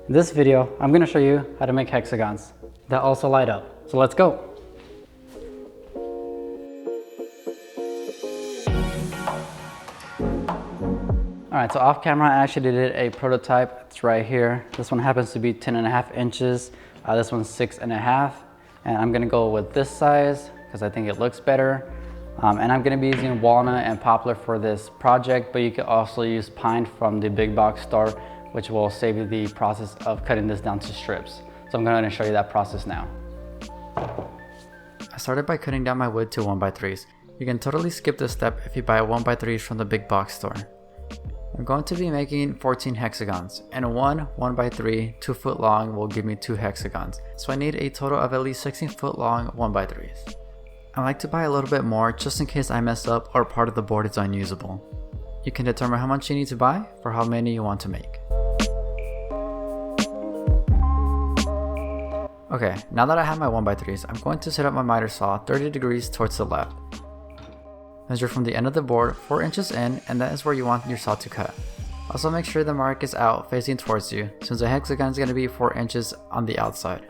In this video, I'm going to show you how to make hexagons that also light up. So let's go. Alright, so off camera I actually did a prototype. It's right here. This one happens to be 10.5 inches. This one's 6.5. And I'm going to go with this size because I think it looks better. And I'm going to be using walnut and poplar for this project, but you can also use pine from the big box store, which will save you the process of cutting this down to strips. So I'm going to show you that process now. I started by cutting down my wood to 1x3s. You can totally skip this step if you buy a 1x3 from the big box store. I'm going to be making 14 hexagons, and one 1x3 2 foot long will give me 2 hexagons. So I need a total of at least 16 foot long 1x3s. I like to buy a little bit more just in case I mess up or part of the board is unusable. You can determine how much you need to buy for how many you want to make. Okay, now that I have my 1x3s, I'm going to set up my miter saw 30 degrees towards the left. Measure from the end of the board 4 inches in, and that is where you want your saw to cut. Also make sure the mark is out facing towards you, since the hexagon is going to be 4 inches on the outside.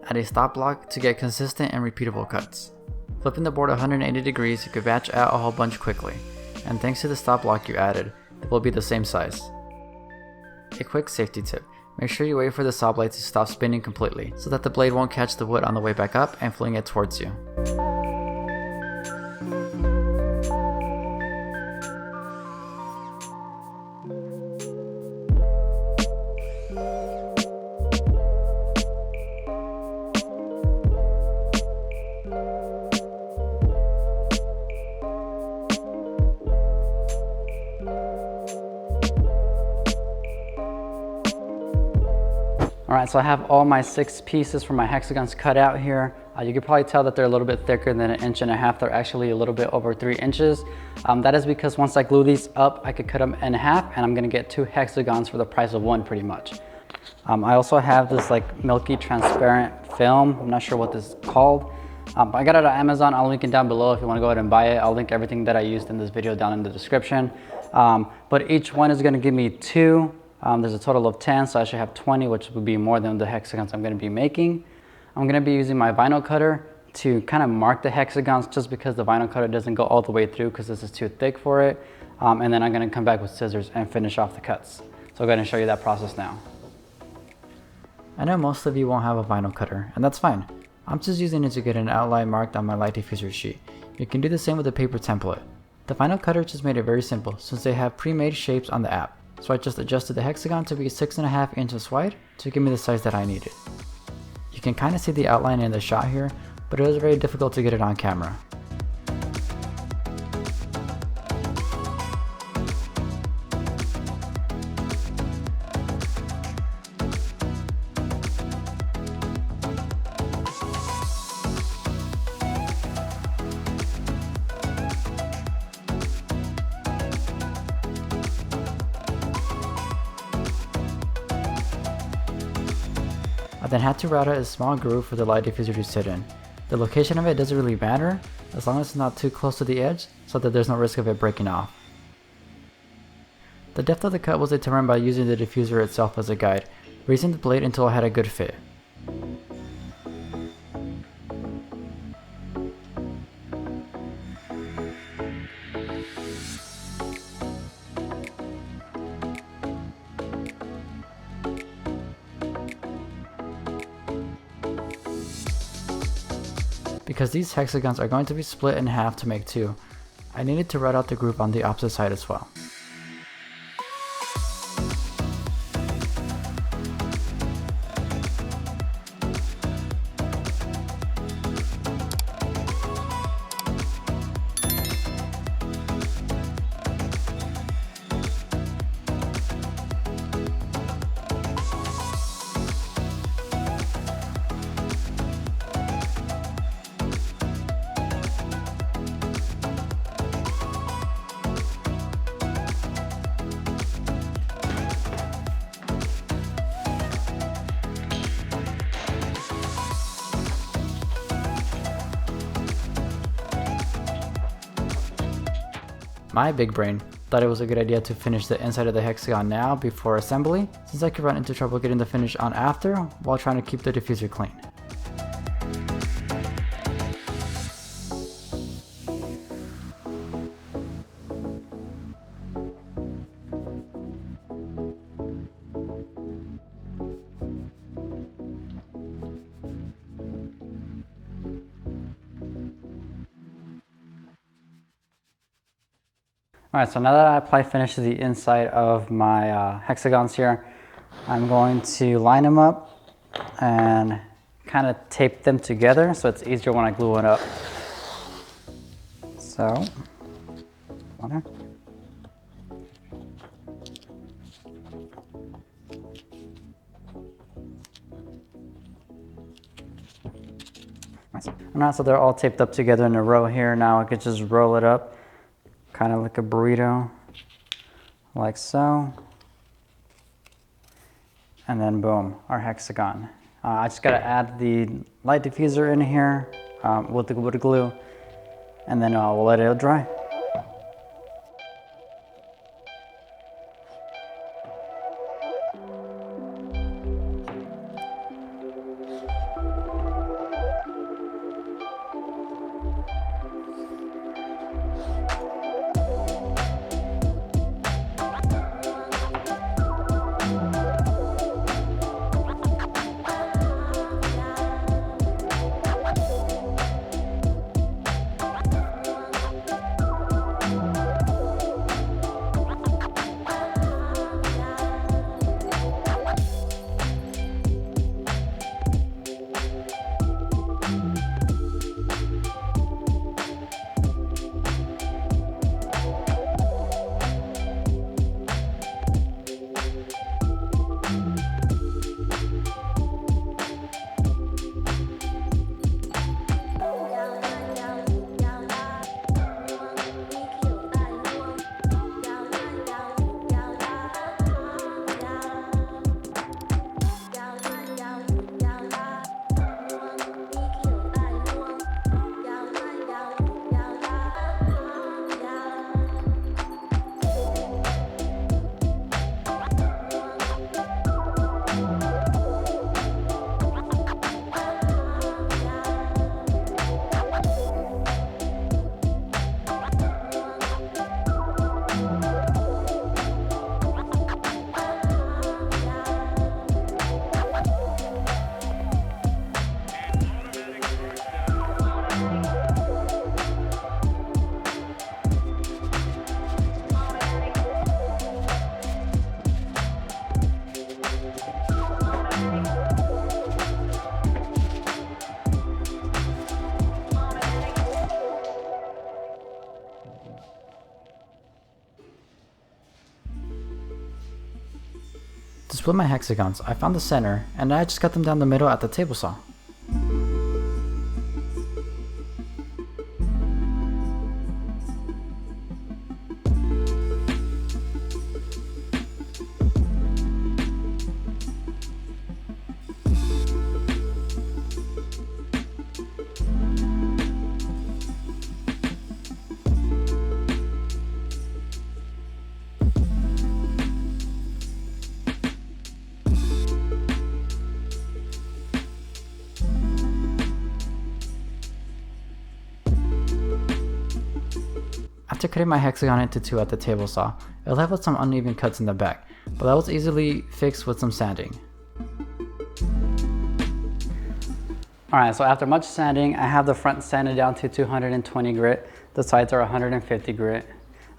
Add a stop block to get consistent and repeatable cuts. Flipping the board 180 degrees, you can batch out a whole bunch quickly, and thanks to the stop block you added, it will be the same size. A quick safety tip. Make sure you wait for the saw blade to stop spinning completely, so that the blade won't catch the wood on the way back up and fling it towards you. Alright, so I have all my 6 pieces for my hexagons cut out here. You can probably tell that they're a little bit thicker than 1.5 inches. They're actually a little bit over 3 inches. That is because once I glue these up, I could cut them in half and I'm going to get 2 hexagons for the price of 1 pretty much. I also have this like milky transparent film. I'm not sure what this is called. I got it on Amazon. I'll link it down below if you want to go ahead and buy it. I'll link everything that I used in this video down in the description. But each one is going to give me 2. There's a total of 10, so I should have 20, which would be more than the hexagons I'm going to be making. I'm going to be using my vinyl cutter to kind of mark the hexagons just because the vinyl cutter doesn't go all the way through because this is too thick for it. And then I'm going to come back with scissors and finish off the cuts. So I'm going to show you that process now. I know most of you won't have a vinyl cutter, and that's fine. I'm just using it to get an outline marked on my light diffuser sheet. You can do the same with a paper template. The vinyl cutter just made it very simple since they have pre-made shapes on the app. So I just adjusted the hexagon to be 6.5 inches wide to give me the size that I needed. You can kind of see the outline in the shot here, but it was very difficult to get it on camera. I then had to route out a small groove for the light diffuser to sit in. The location of it doesn't really matter, as long as it's not too close to the edge, so that there's no risk of it breaking off. The depth of the cut was determined by using the diffuser itself as a guide, raising the blade until I had a good fit. Because these hexagons are going to be split in half to make 2, I needed to route out the groove on the opposite side as well. My big brain thought it was a good idea to finish the inside of the hexagon now before assembly, since I could run into trouble getting the finish on after while trying to keep the diffuser clean. Alright, so now that I apply finish to the inside of my hexagons here, I'm going to line them up and kind of tape them together so it's easier when I glue it up. So, on there. Alright, so they're all taped up together in a row here. Now I could just roll it up, kind of like a burrito, like so. And then boom, our hexagon. I just gotta add the light diffuser in here with the wood glue, and then we'll let it dry. To split my hexagons, I found the center, and I just cut them down the middle at the table saw. After cutting my hexagon into two at the table saw, it left with some uneven cuts in the back, but that was easily fixed with some sanding. Alright, so after much sanding, I have the front sanded down to 220 grit. The sides are 150 grit.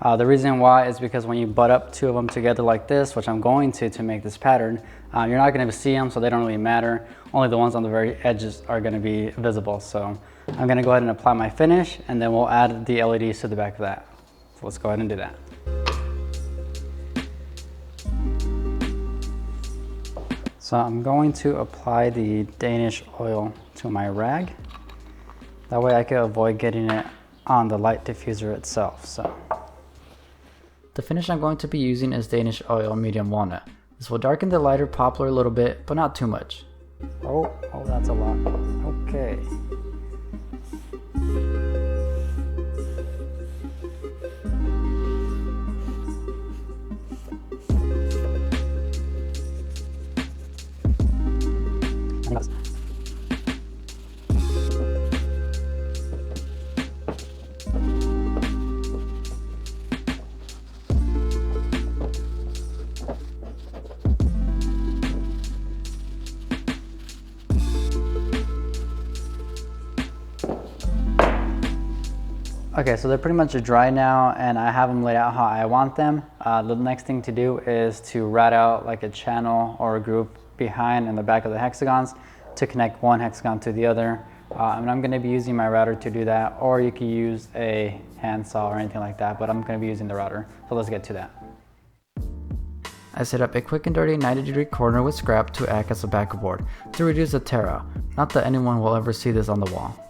The reason why is because when you butt up two of them together like this, which I'm going to make this pattern, you're not going to see them, so they don't really matter. Only the ones on the very edges are going to be visible. So I'm going to go ahead and apply my finish, and then we'll add the LEDs to the back of that. So let's go ahead and do that. So I'm going to apply the Danish oil to my rag. That way I can avoid getting it on the light diffuser itself. So the finish I'm going to be using is Danish oil medium walnut. This will darken the lighter poplar a little bit, but not too much. Oh, that's a lot. Okay. Okay, so they're pretty much dry now, and I have them laid out how I want them. The next thing to do is to route out like a channel or a group behind and the back of the hexagons to connect one hexagon to the other. And I'm going to be using my router to do that, or you can use a handsaw or anything like that, but I'm going to be using the router. So let's get to that. I set up a quick and dirty 90-degree corner with scrap to act as a backup board to reduce the tear out. Not that anyone will ever see this on the wall.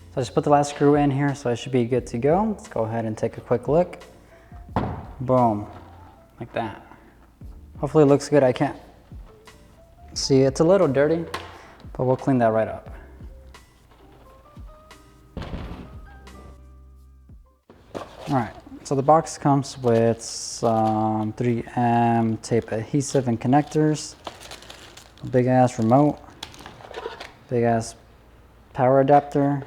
So I just put the last screw in here, so I should be good to go. Let's go ahead and take a quick look. Boom, like that. Hopefully it looks good. I can't see, it's a little dirty, but we'll clean that right up. All right, so the box comes with some 3M tape adhesive and connectors, a big ass remote, big ass power adapter,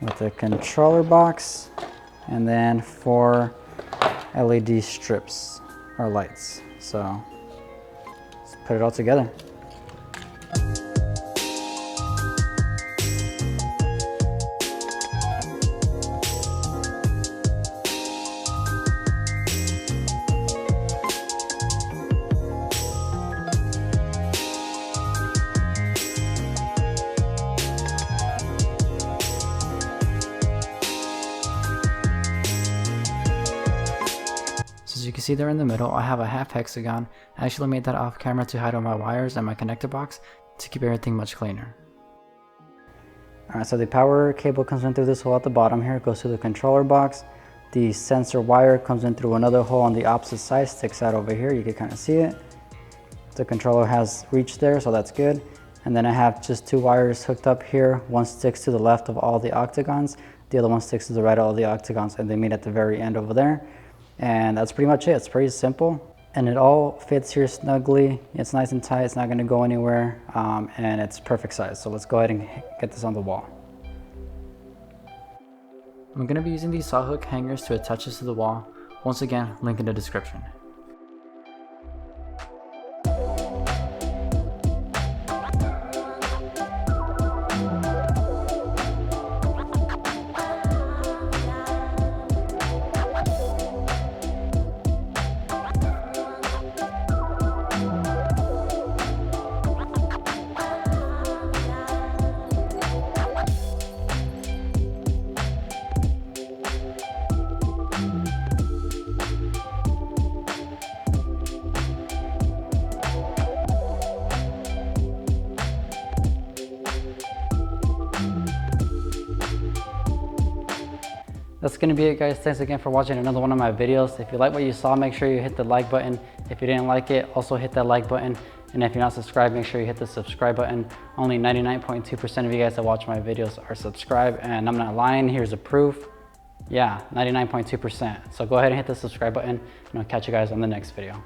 with a controller box, and then 4 LED strips or lights. So let's put it all together. As you can see there in the middle, I have a half hexagon. I actually made that off camera to hide all my wires and my connector box to keep everything much cleaner. Alright, so the power cable comes in through this hole at the bottom here, goes to the controller box. The sensor wire comes in through another hole on the opposite side, sticks out over here, you can kind of see it. The controller has reach there, so that's good. And then I have just 2 wires hooked up here. One sticks to the left of all the octagons, the other one sticks to the right of all the octagons, and they meet at the very end over there. And that's pretty much it. It's pretty simple, and it all fits here snugly. It's nice and tight, it's not going to go anywhere, and it's perfect size. So let's go ahead and get this on the wall. I'm going to be using these saw hook hangers to attach this to the wall. Once again, link in the description. That's gonna be it, guys. Thanks again for watching another one of my videos. If you like what you saw, make sure you hit the like button. If you didn't like it, also hit that like button. And if you're not subscribed, make sure you hit the subscribe button. Only 99.2% of you guys that watch my videos are subscribed, and I'm not lying. Here's a proof. Yeah, 99.2%. So go ahead and hit the subscribe button, and I'll catch you guys on the next video.